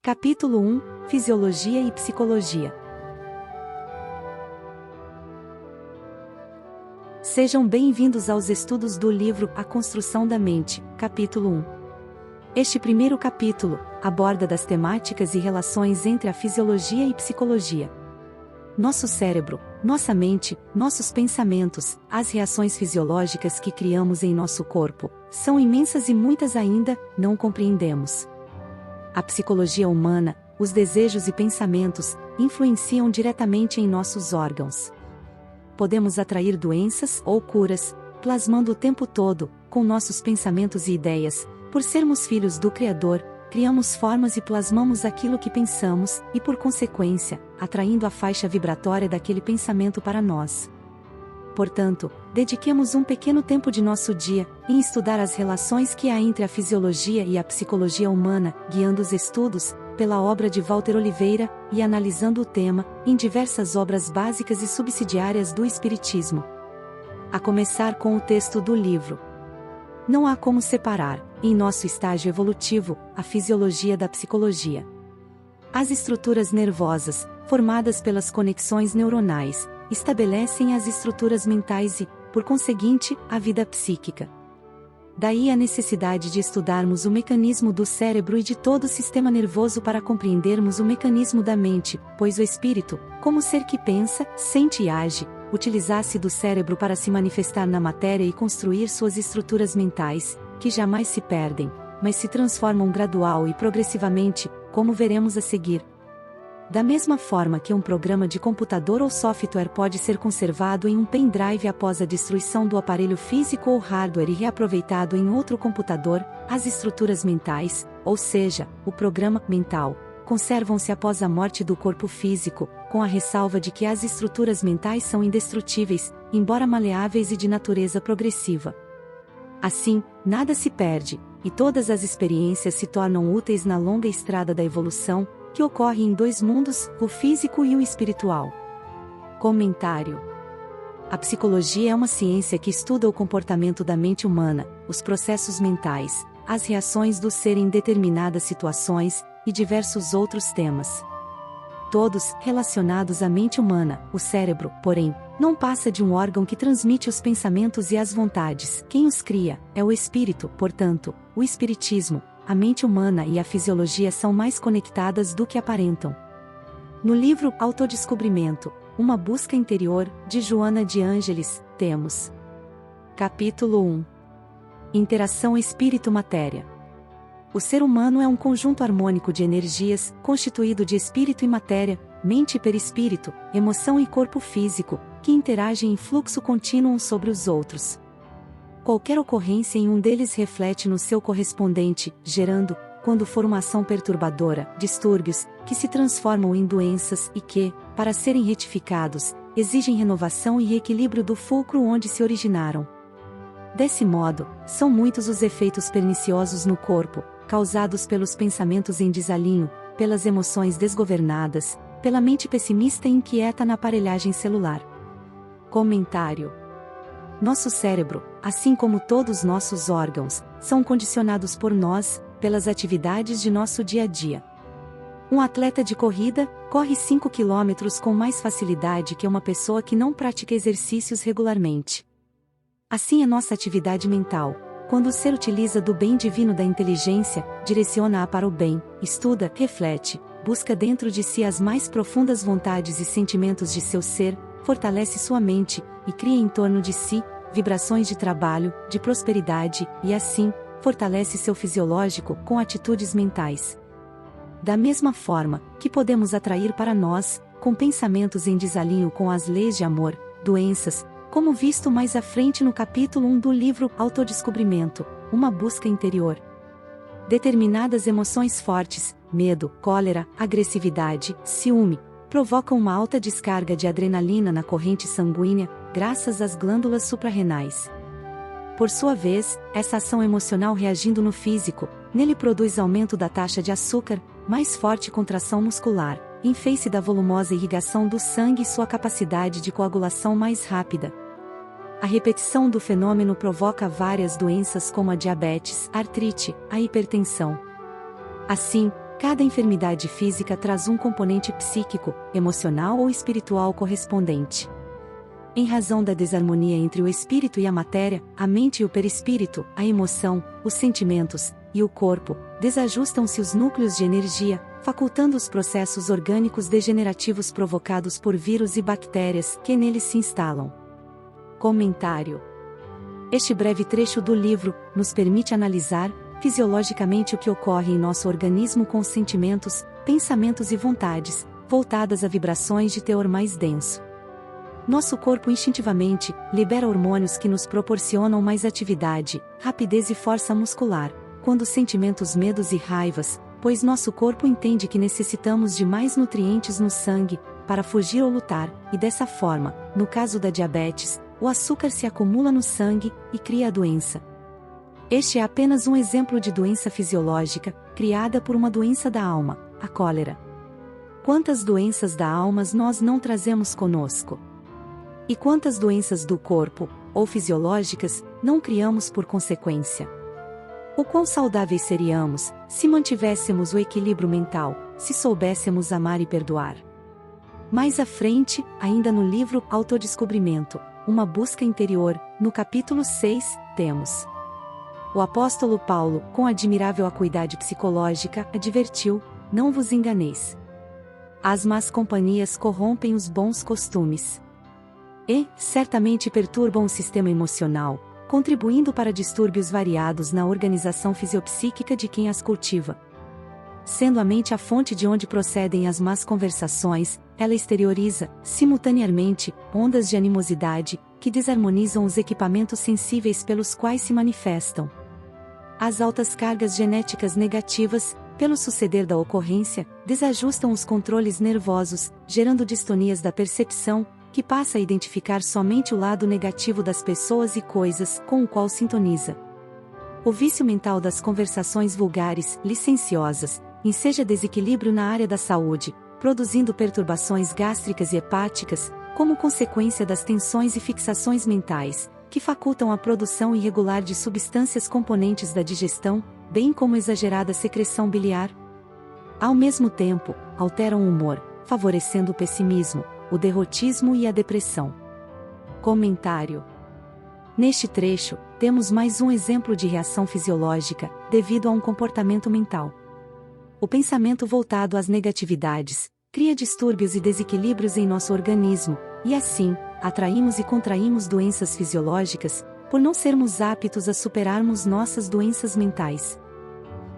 Capítulo 1 – Fisiologia e Psicologia. Sejam bem-vindos aos estudos do livro A Construção da Mente, capítulo 1. Este primeiro capítulo aborda das temáticas e relações entre a fisiologia e psicologia. Nosso cérebro, nossa mente, nossos pensamentos, as reações fisiológicas que criamos em nosso corpo, são imensas e muitas ainda não compreendemos. A psicologia humana, os desejos e pensamentos, influenciam diretamente em nossos órgãos. Podemos atrair doenças ou curas, plasmando o tempo todo, com nossos pensamentos e ideias. Por sermos filhos do Criador, criamos formas e plasmamos aquilo que pensamos, e por consequência, atraindo a faixa vibratória daquele pensamento para nós. Portanto, dediquemos um pequeno tempo de nosso dia em estudar as relações que há entre a fisiologia e a psicologia humana, guiando os estudos pela obra de Walter Oliveira e analisando o tema em diversas obras básicas e subsidiárias do Espiritismo. A começar com o texto do livro. Não há como separar, em nosso estágio evolutivo, a fisiologia da psicologia. As estruturas nervosas, formadas pelas conexões neuronais, estabelecem as estruturas mentais e, por conseguinte, a vida psíquica. Daí a necessidade de estudarmos o mecanismo do cérebro e de todo o sistema nervoso para compreendermos o mecanismo da mente, pois o espírito, como ser que pensa, sente e age, utilizasse do cérebro para se manifestar na matéria e construir suas estruturas mentais, que jamais se perdem, mas se transformam gradual e progressivamente, como veremos a seguir. Da mesma forma que um programa de computador ou software pode ser conservado em um pendrive após a destruição do aparelho físico ou hardware e reaproveitado em outro computador, as estruturas mentais, ou seja, o programa mental, conservam-se após a morte do corpo físico, com a ressalva de que as estruturas mentais são indestrutíveis, embora maleáveis e de natureza progressiva. Assim, nada se perde, e todas as experiências se tornam úteis na longa estrada da evolução, que ocorre em dois mundos, o físico e o espiritual. Comentário. A psicologia é uma ciência que estuda o comportamento da mente humana, os processos mentais, as reações do ser em determinadas situações, e diversos outros temas. Todos relacionados à mente humana. O cérebro, porém, não passa de um órgão que transmite os pensamentos e as vontades. Quem os cria é o espírito, portanto, o espiritismo. A mente humana e a fisiologia são mais conectadas do que aparentam. No livro Autodescobrimento, uma busca interior, de Joana de Ângeles, temos. Capítulo 1. Interação espírito-matéria. O ser humano é um conjunto harmônico de energias, constituído de espírito e matéria, mente e perispírito, emoção e corpo físico, que interagem em fluxo contínuo uns sobre os outros. Qualquer ocorrência em um deles reflete no seu correspondente, gerando, quando for uma ação perturbadora, distúrbios, que se transformam em doenças e que, para serem retificados, exigem renovação e reequilíbrio do fulcro onde se originaram. Desse modo, são muitos os efeitos perniciosos no corpo, causados pelos pensamentos em desalinho, pelas emoções desgovernadas, pela mente pessimista e inquieta na aparelhagem celular. Comentário. Nosso cérebro, assim como todos nossos órgãos, são condicionados por nós, pelas atividades de nosso dia a dia. Um atleta de corrida corre 5 km com mais facilidade que uma pessoa que não pratica exercícios regularmente. Assim é nossa atividade mental. Quando o ser utiliza do bem divino da inteligência, direciona-a para o bem, estuda, reflete, busca dentro de si as mais profundas vontades e sentimentos de seu ser, fortalece sua mente, e cria em torno de si, vibrações de trabalho, de prosperidade, e assim, fortalece seu fisiológico com atitudes mentais. Da mesma forma, que podemos atrair para nós, com pensamentos em desalinho com as leis de amor, doenças, como visto mais à frente no capítulo 1 do livro Autodescobrimento, uma busca interior. Determinadas emoções fortes, medo, cólera, agressividade, ciúme, provocam uma alta descarga de adrenalina na corrente sanguínea, graças às glândulas suprarrenais. Por sua vez, essa ação emocional reagindo no físico, nele produz aumento da taxa de açúcar, mais forte contração muscular, em face da volumosa irrigação do sangue e sua capacidade de coagulação mais rápida. A repetição do fenômeno provoca várias doenças como a diabetes, artrite, a hipertensão. Assim, Cada enfermidade física traz um componente psíquico, emocional ou espiritual correspondente. Em razão da desarmonia entre o espírito e a matéria, a mente e o perispírito, a emoção, os sentimentos e o corpo, desajustam-se os núcleos de energia, facultando os processos orgânicos degenerativos provocados por vírus e bactérias que neles se instalam. Comentário. Este breve trecho do livro nos permite analisar fisiologicamente o que ocorre em nosso organismo com os sentimentos, pensamentos e vontades, voltadas a vibrações de teor mais denso. Nosso corpo instintivamente libera hormônios que nos proporcionam mais atividade, rapidez e força muscular, quando sentimentos medos e raivas, pois nosso corpo entende que necessitamos de mais nutrientes no sangue, para fugir ou lutar, e dessa forma, no caso da diabetes, o açúcar se acumula no sangue e cria a doença. Este é apenas um exemplo de doença fisiológica, criada por uma doença da alma, a cólera. Quantas doenças da alma nós não trazemos conosco? E quantas doenças do corpo, ou fisiológicas, não criamos por consequência? O quão saudáveis seríamos, se mantivéssemos o equilíbrio mental, se soubéssemos amar e perdoar? Mais à frente, ainda no livro Autodescobrimento, uma busca interior, no capítulo 6, temos. O apóstolo Paulo, com admirável acuidade psicológica, advertiu: não vos enganeis. As más companhias corrompem os bons costumes. E, certamente perturbam o sistema emocional, contribuindo para distúrbios variados na organização fisiopsíquica de quem as cultiva. Sendo a mente a fonte de onde procedem as más conversações, ela exterioriza, simultaneamente, ondas de animosidade, que desarmonizam os equipamentos sensíveis pelos quais se manifestam. As altas cargas genéticas negativas, pelo suceder da ocorrência, desajustam os controles nervosos, gerando distonias da percepção, que passa a identificar somente o lado negativo das pessoas e coisas com o qual sintoniza. O vício mental das conversações vulgares, licenciosas, enseja desequilíbrio na área da saúde, produzindo perturbações gástricas e hepáticas, como consequência das tensões e fixações mentais, que facultam a produção irregular de substâncias componentes da digestão, bem como exagerada secreção biliar. Ao mesmo tempo, alteram o humor, favorecendo o pessimismo, o derrotismo e a depressão. Comentário. Neste trecho, temos mais um exemplo de reação fisiológica, devido a um comportamento mental. O pensamento voltado às negatividades cria distúrbios e desequilíbrios em nosso organismo, e assim, atraímos e contraímos doenças fisiológicas, por não sermos aptos a superarmos nossas doenças mentais.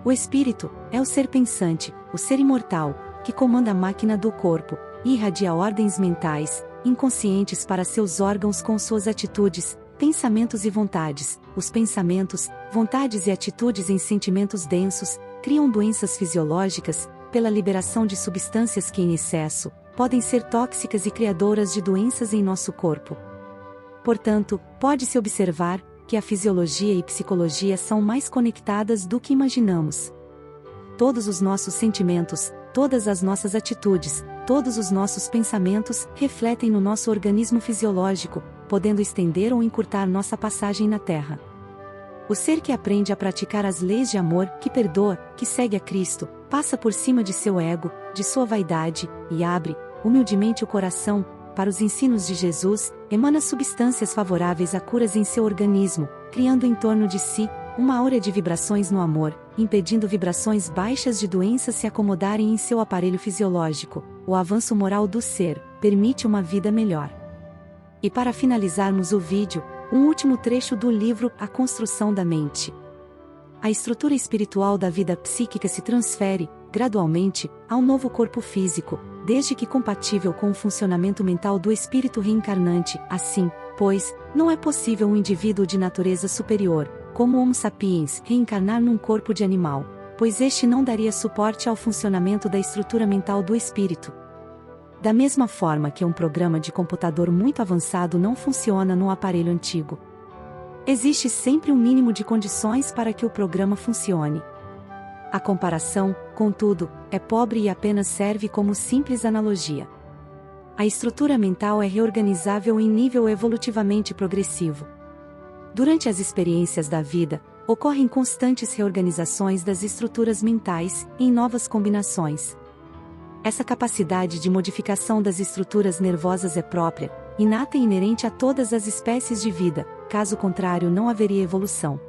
O espírito é o ser pensante, o ser imortal, que comanda a máquina do corpo, e irradia ordens mentais, inconscientes para seus órgãos com suas atitudes, pensamentos e vontades. Os pensamentos, vontades e atitudes em sentimentos densos, criam doenças fisiológicas, pela liberação de substâncias que em excesso, podem ser tóxicas e criadoras de doenças em nosso corpo. Portanto, pode-se observar, que a fisiologia e psicologia são mais conectadas do que imaginamos. Todos os nossos sentimentos, todas as nossas atitudes, todos os nossos pensamentos refletem no nosso organismo fisiológico, podendo estender ou encurtar nossa passagem na Terra. O ser que aprende a praticar as leis de amor, que perdoa, que segue a Cristo, passa por cima de seu ego, de sua vaidade, e abre, humildemente o coração, para os ensinos de Jesus, emana substâncias favoráveis a curas em seu organismo, criando em torno de si, uma áurea de vibrações no amor, impedindo vibrações baixas de doenças se acomodarem em seu aparelho fisiológico. O avanço moral do ser permite uma vida melhor. E para finalizarmos o vídeo, um último trecho do livro A Construção da Mente. A estrutura espiritual da vida psíquica se transfere, gradualmente, ao novo corpo físico, desde que compatível com o funcionamento mental do espírito reencarnante. Assim, pois, não é possível um indivíduo de natureza superior, como Homo sapiens, reencarnar num corpo de animal, pois este não daria suporte ao funcionamento da estrutura mental do espírito. Da mesma forma que um programa de computador muito avançado não funciona num aparelho antigo. Existe sempre um mínimo de condições para que o programa funcione. A comparação, contudo, é pobre e apenas serve como simples analogia. A estrutura mental é reorganizável em nível evolutivamente progressivo. Durante as experiências da vida, Ocorrem constantes reorganizações das estruturas mentais, em novas combinações. Essa capacidade de modificação das estruturas nervosas é própria, inata e inerente a todas as espécies de vida, caso contrário não haveria evolução.